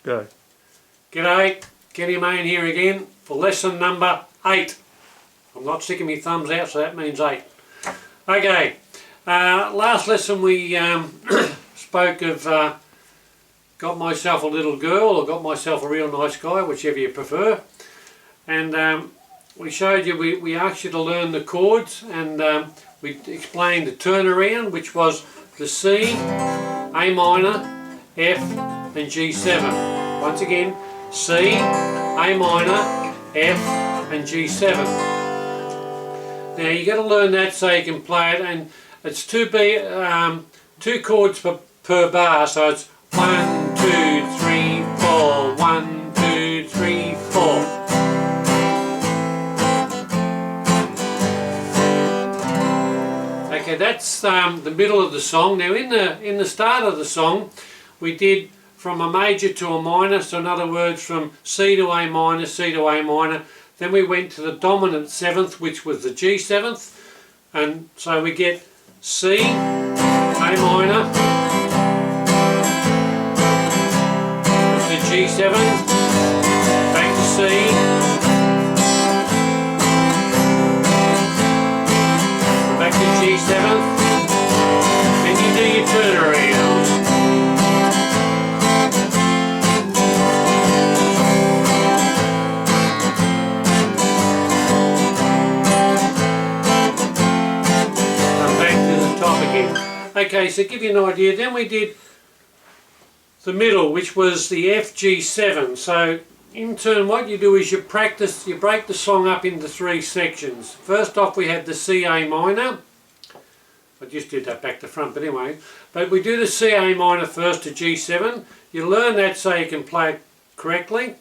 Go. G'day, Kenny Mayne here again for lesson number 8. I'm not sticking my thumbs out, so that means 8. Okay, last lesson we spoke of got myself a little girl or got myself a real nice guy, whichever you prefer. And we showed you, we asked you to learn the chords, and we explained the turnaround, which was the C, A minor, F and G7. Once again, C, A minor, F and G7. Now you got to learn that so you can play it, and it's two chords per bar, so it's 1, 2, 3, 4, 1, 2, 3, 4. Okay, that's the middle of the song. Now in the start of the song we did from a major to a minor, so in other words from C to A minor, C to A minor. Then we went to the dominant 7th, which was the G7th, and so we get C, A minor, the G7, back to C, back to G7, then you do your turnaround. Okay, so to give you an idea, then we did the middle, which was the F, G7. So in turn what you do is you break the song up into 3 sections. First off we have the C, A minor. I just did that back to front, but anyway. But we do the C, A minor first to G7. You learn that so you can play it correctly.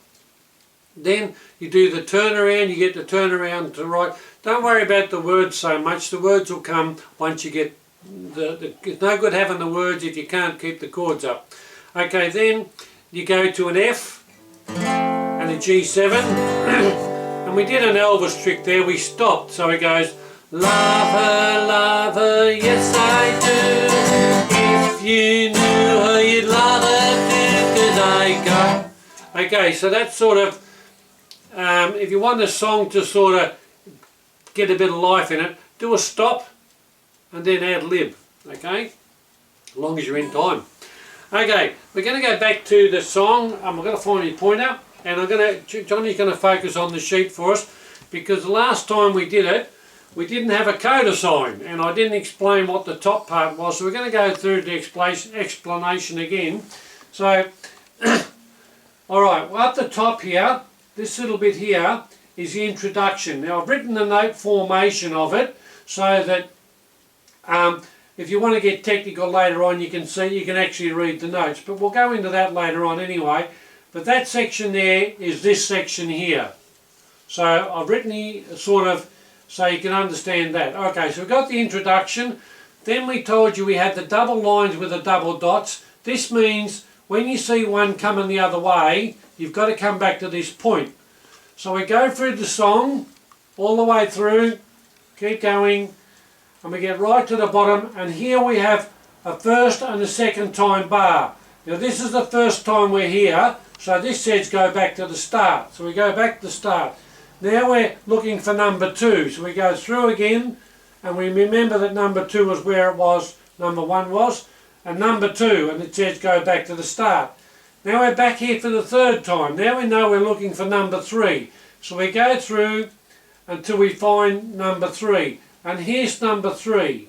Then you do the turnaround, you get the turnaround to right. Don't worry about the words so much, the words will come once you get it's no good having the words if you can't keep the chords up. Okay, then you go to an F and a G7 and we did an Elvis trick there. We stopped, so it goes love her, yes I do. If you knew her you'd love her too, 'cause I go. Okay, so that's sort of if you want a song to sort of get a bit of life in it, do a stop and then ad lib, okay? As long as you're in time. Okay, we're going to go back to the song. I'm going to find your pointer, and Johnny's going to focus on the sheet for us, because the last time we did it, we didn't have a coda sign, and I didn't explain what the top part was, so we're going to go through the explanation again. So, alright, well at the top here, this little bit here is the introduction. Now I've written the note formation of it, so that if you want to get technical later on, you can actually read the notes, but we'll go into that later on anyway. But that section there is this section here. So I've written the sort of so you can understand that. Okay, so we've got the introduction. Then we told you we had the double lines with the double dots. This means when you see one coming the other way, you've got to come back to this point. So we go through the song all the way through, keep going, and we get right to the bottom, and here we have a first and a second time bar. Now this is the first time we're here, so this says go back to the start. So we go back to the start. Now we're looking for number 2, so we go through again, and we remember that number 2 was where it was, number 1 was, and number 2, and it says go back to the start. Now we're back here for the 3rd time. Now we know we're looking for number 3. So we go through until we find number 3. And here's number 3.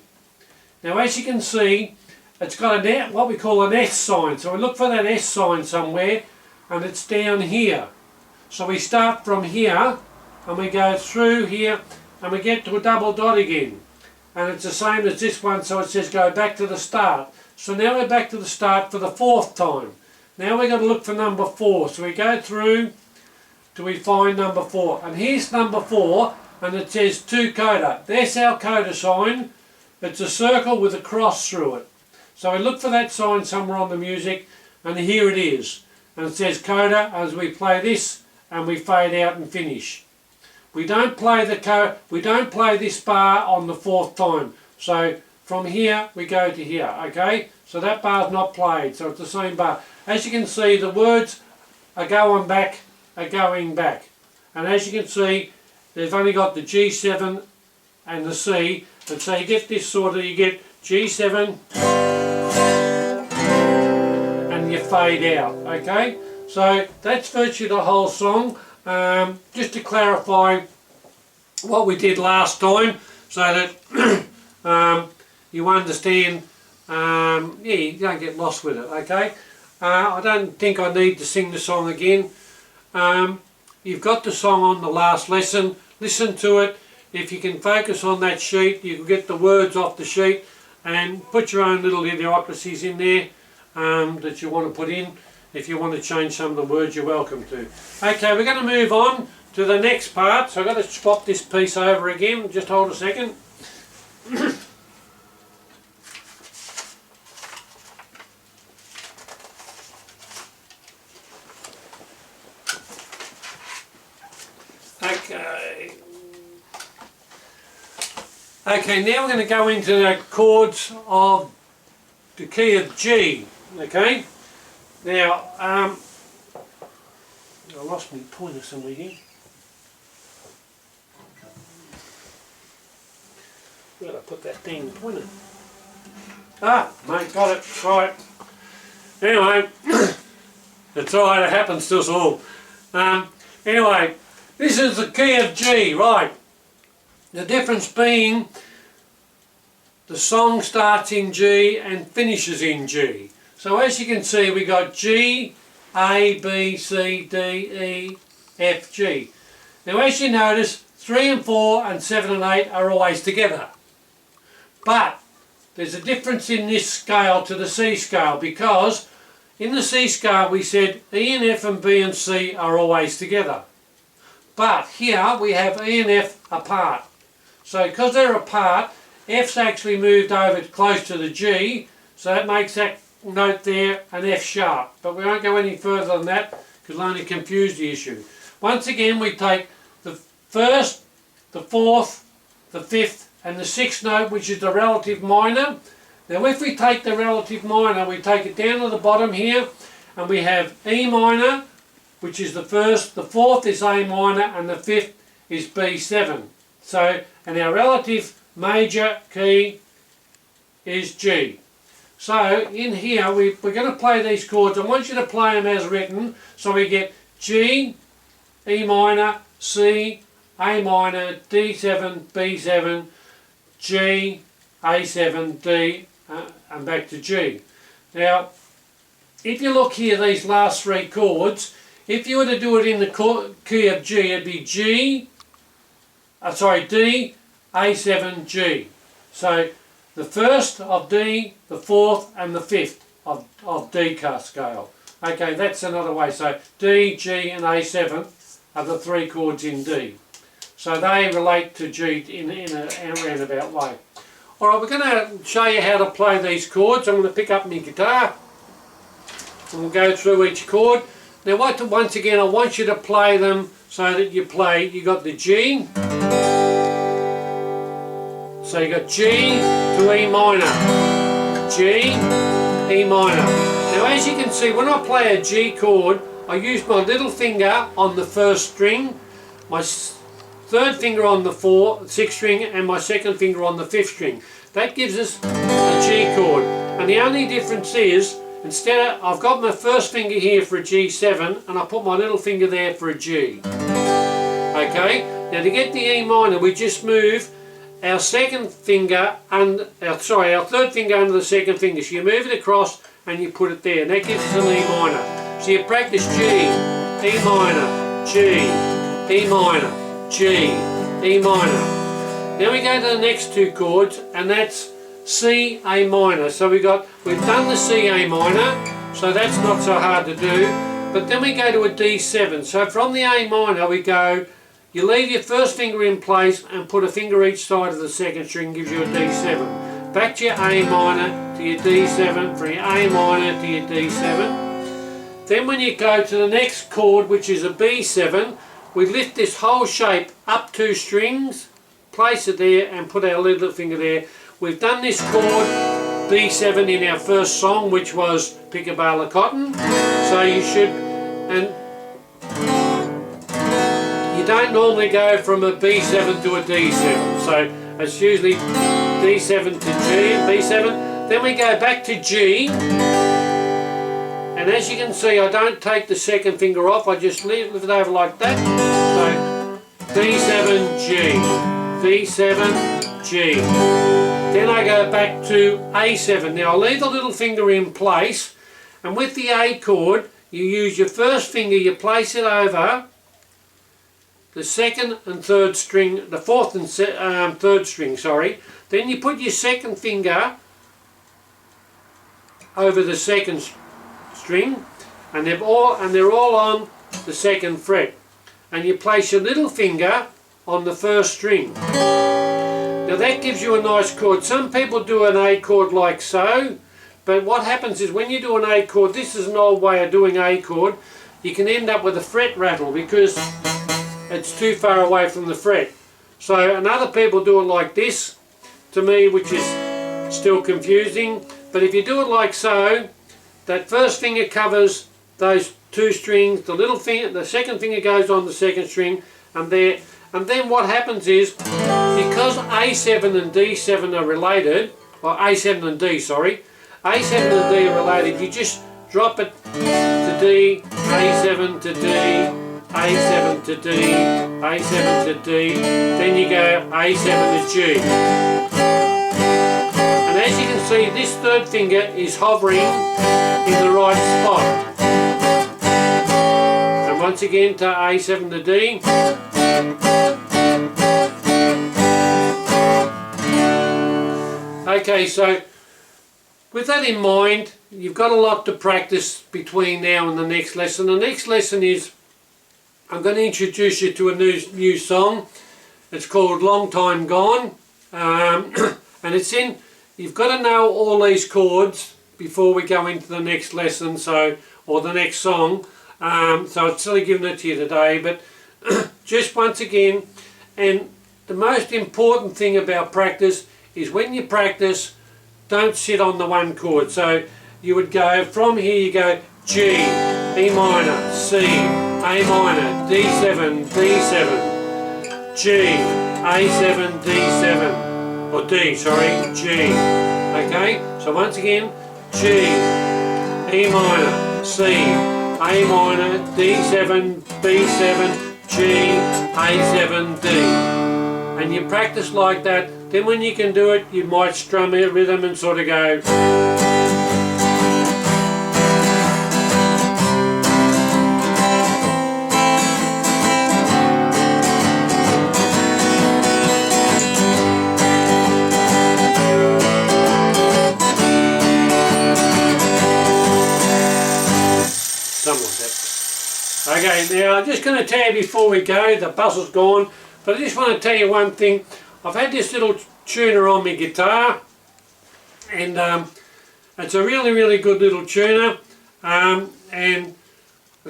Now as you can see, it's got what we call an S sign. So we look for that S sign somewhere, and it's down here. So we start from here, and we go through here, and we get to a double dot again. And it's the same as this one, so it says go back to the start. So now we're back to the start for the 4th time. Now we've got to look for number 4. So we go through till we find number 4. And here's number 4. And it says to coda. There's our coda sign. It's a circle with a cross through it. So we look for that sign somewhere on the music, and here it is. And it says coda as we play this and we fade out and finish. We don't play this bar on the 4th time. So from here we go to here, okay? So that bar's not played, so it's the same bar. As you can see, the words are going back, are going back. And as you can see, they've only got the G7 and the C, and so you get this sort of, you get G7 and you fade out, okay? So that's virtually the whole song. Just to clarify what we did last time, so that you understand, yeah, you don't get lost with it, okay? I don't think I need to sing the song again. You've got the song on the last lesson, listen to it. If you can focus on that sheet, you can get the words off the sheet and put your own little idiosyncrasies in there that you want to put in. If you want to change some of the words, you're welcome to. Okay, we're going to move on to the next part. So I've got to swap this piece over again. Just hold a second. Okay. Okay, now we're going to go into the chords of the key of G. Okay. Now, I lost my pointer somewhere here. Where did I put that dang pointer? Ah, mate, got it. Right. Anyway, it's alright, it happens to us all. Anyway, this is the key of G, right. The difference being the song starts in G and finishes in G. So as you can see, we got G, A, B, C, D, E, F, G. Now as you notice, 3 and 4 and 7 and 8 are always together. But there's a difference in this scale to the C scale, because in the C scale we said E and F and B and C are always together. But here we have E and F apart. So because they're apart, F's actually moved over close to the G, so that makes that note there an F sharp. But we won't go any further than that because it'll only confuse the issue. Once again, we take the first, the fourth, the fifth and the sixth note, which is the relative minor. Now if we take the relative minor, we take it down to the bottom here and we have E minor, which is the first, the fourth is A minor and the fifth is B7. So, and our relative major key is G. So in here we're going to play these chords. I want you to play them as written. So we get G, E minor, C, A minor, D7, B7, G, A7, D, and back to G. Now if you look here, these last three chords, if you were to do it in the key of G, it'd be G, D, A7, G. So the first of D, the fourth and the fifth of D scale. Okay, that's another way. So D, G and A7 are the three chords in D. So they relate to G in a roundabout way. Alright, we're going to show you how to play these chords. I'm going to pick up my guitar and we'll go through each chord. Now once again, I want you to play them so that you got the G. So you got G to E minor, G, E minor. Now as you can see, when I play a G chord, I use my little finger on the first string, my third finger on the sixth string and my second finger on the fifth string. That gives us a G chord. And the only difference is, I've got my first finger here for a G7 and I put my little finger there for a G. Okay, now to get the E minor, we just move our second finger and our third finger under the second finger. So you move it across and you put it there, and that gives us an E minor. So you practice G, E minor, G, E minor, G, E minor. Now we go to the next two chords, and that's C, A minor. So we've done the C, A minor, so that's not so hard to do. But then we go to a D7. So from the A minor we go, you leave your first finger in place and put a finger each side of the second string, gives you a D7. Back to your A minor to your D7, from your A minor to your D7. Then when you go to the next chord, which is a B7, we lift this whole shape up 2 strings, place it there and put our little finger there. We've done this chord B7 in our first song, which was Pick a Bale of Cotton. So you should, and you don't normally go from a B7 to a D7. So it's usually D7 to G, B7. Then we go back to G. And as you can see, I don't take the second finger off, I just lift it over like that. So D7, G, D7, G. Then I go back to A7. Now I leave the little finger in place, and with the A chord, you use your first finger, you place it over the second and third string, the fourth and third string, sorry. Then you put your second finger over the second string, and they're all on the second fret. And you place your little finger on the first string. Now that gives you a nice chord. Some people do an A chord like so, but what happens is when you do an A chord, this is an old way of doing A chord, you can end up with a fret rattle because it's too far away from the fret. So, and other people do it like this, to me, which is still confusing. But if you do it like so, that first finger covers those two strings, the little finger, the second finger goes on the second string, and there. And then what happens is, because A7 and D7 are related, or A7 and D, sorry, A7 and D are related, you just drop it to D, A7 to D, A7 to D, A7 to D, then you go A7 to G. And as you can see, this third finger is hovering in the right spot. And once again to A7 to D. Okay, so with that in mind, you've got a lot to practice between now and the next lesson. The next lesson is, I'm going to introduce you to a new song. It's called Long Time Gone. And it's in, you've got to know all these chords before we go into the next lesson, so, or the next song. So it's silly giving it to you today, but just once again, and the most important thing about practice is when you practice, don't sit on the one chord. So you would go from here, you go G, E minor, C, A minor, D7, D7, G, A7, D7, or D, sorry, G. Okay, so once again, G, E minor, C, A minor, D7, B7, G, A7, D. And you practice like that. Then when you can do it, you might strum a rhythm and sort of go. Something like that. Okay, now I'm just going to tell you before we go, the bus is gone, but I just want to tell you one thing. I've had this little tuner on my guitar, and it's a really good little tuner, and it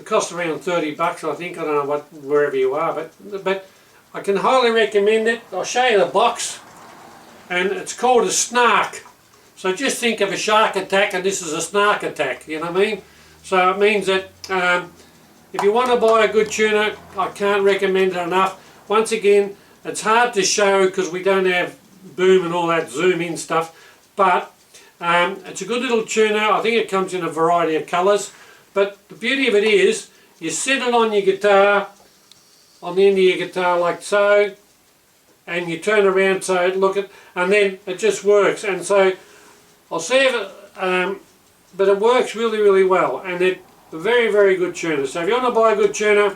costs around 30 bucks, I think. I don't know what, wherever you are, but I can highly recommend it. I'll show you the box, and it's called a Snark. So just think of a shark attack, and this is a snark attack, you know what I mean? So it means that if you want to buy a good tuner, I can't recommend it enough. Once again, it's hard to show because we don't have boom and all that zoom in stuff, but it's a good little tuner. I think it comes in a variety of colours, but the beauty of it is you set it on your guitar, on the end of your guitar like so, and you turn around so look at, and then it just works. And so I'll see if it, but it works really well, and it's a very good tuner. So if you want to buy a good tuner,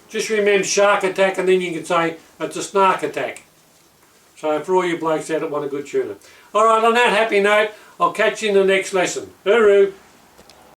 just remember Shark Attack, and then you can say it's a Snark Attack. So for all you blokes out that want a good tuner. Alright, on that happy note, I'll catch you in the next lesson. Hooroo!